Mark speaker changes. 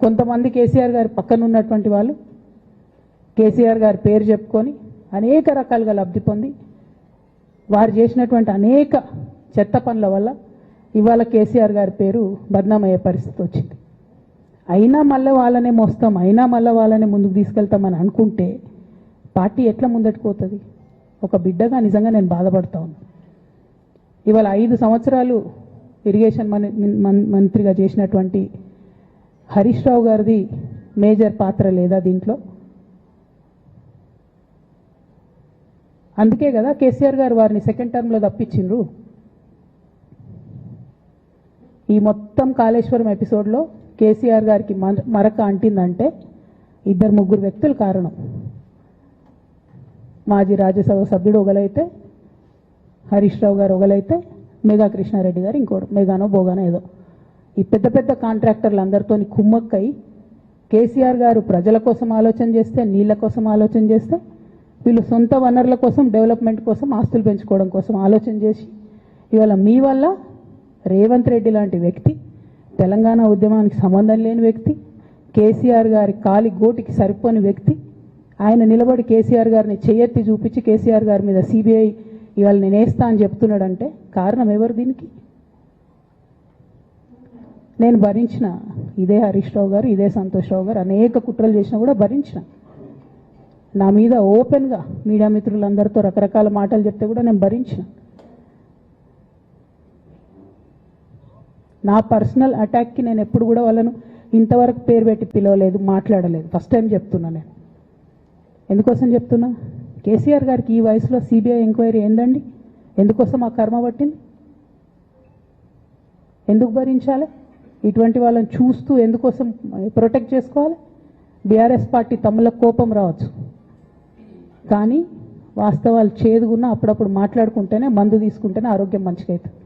Speaker 1: కొంతమంది కేసీఆర్ గారి పక్కన ఉన్నటువంటి వాళ్ళు కేసీఆర్ గారి పేరు చెప్పుకొని అనేక రకాలుగా లబ్ధి పొంది వారు చేసినటువంటి అనేక చెత్త పనుల వల్ల ఇవాళ కేసీఆర్ గారి పేరు బద్నామయ్యే పరిస్థితి వచ్చింది. అయినా మళ్ళీ వాళ్ళనే మోస్తాం, అయినా మళ్ళీ వాళ్ళనే ముందుకు తీసుకెళ్తామని అనుకుంటే పార్టీ ఎట్లా ముందటికి పోతుంది? ఒక బిడ్డగా నిజంగా నేను బాధపడతా ఉన్నాను. ఇవాళ 5 సంవత్సరాలు ఇరిగేషన్ మంత్రిగా చేసినటువంటి హరీష్ రావు గారిది మేజర్ పాత్ర లేదా దీంట్లో? అందుకే కదా కేసీఆర్ గారు వారిని సెకండ్ టర్మ్లో తప్పించిండ్రు. ఈ మొత్తం కాళేశ్వరం ఎపిసోడ్లో కేసీఆర్ గారికి మరక అంటిందంటే 2-3 వ్యక్తులు కారణం. మాజీ రాజ్యసభ సభ్యుడు ఒకలైతే, హరీష్ రావు గారు ఒకలైతే, మెగా కృష్ణారెడ్డి గారు ఇంకోడు, మెగానో బోగానో ఏదో. ఈ పెద్ద పెద్ద కాంట్రాక్టర్లు అందరితో కుమ్మక్కై కేసీఆర్ గారు ప్రజల కోసం ఆలోచన చేస్తే, నీళ్ళ కోసం ఆలోచన చేస్తే, వీళ్ళు సొంత వనరుల కోసం, డెవలప్మెంట్ కోసం, ఆస్తులు పెంచుకోవడం కోసం ఆలోచన చేసి ఇవాళ మీ వల్ల రేవంత్ రెడ్డి లాంటి వ్యక్తి, తెలంగాణ ఉద్యమానికి సంబంధం లేని వ్యక్తి, కేసీఆర్ గారి కాలి గోటికి సరిపోని వ్యక్తి, ఆయన నిలబడి కేసీఆర్ గారిని చేయెత్తి చూపించి కేసీఆర్ గారి మీద సిబిఐ ఇవాళ నేను వేస్తా అని చెప్తున్నాడంటే కారణం ఎవరు దీనికి? నేను భరించిన, ఇదే హరీష్ రావు గారు, ఇదే సంతోష్ రావు గారు అనేక కుట్రలు చేసినా కూడా భరించిన. నా మీద ఓపెన్గా మీడియా మిత్రులందరితో రకరకాల మాటలు చెప్తే కూడా నేను భరించిన. నా పర్సనల్ అటాక్కి నేను ఎప్పుడు కూడా వాళ్ళను ఇంతవరకు పేరు పెట్టి పిలవలేదు, మాట్లాడలేదు. ఫస్ట్ టైం చెప్తున్నా నేను. ఎందుకోసం చెప్తున్నా? కేసీఆర్ గారికి ఈ వయసులో సిబిఐ ఎంక్వైరీ ఏందండి? ఎందుకోసం ఆ కర్మ పట్టింది? ఎందుకు భరించాలి? ఇటువంటి వాళ్ళని చూస్తూ ఎందుకోసం ప్రొటెక్ట్ చేసుకోవాలి? బీఆర్ఎస్ పార్టీ తమ్ముల కోపం రావచ్చు, కానీ వాస్తవాలు చేదుగున్నా అప్పుడప్పుడు మాట్లాడుకుంటేనే, మందు తీసుకుంటేనే ఆరోగ్యం మంచిగా అవుతుంది.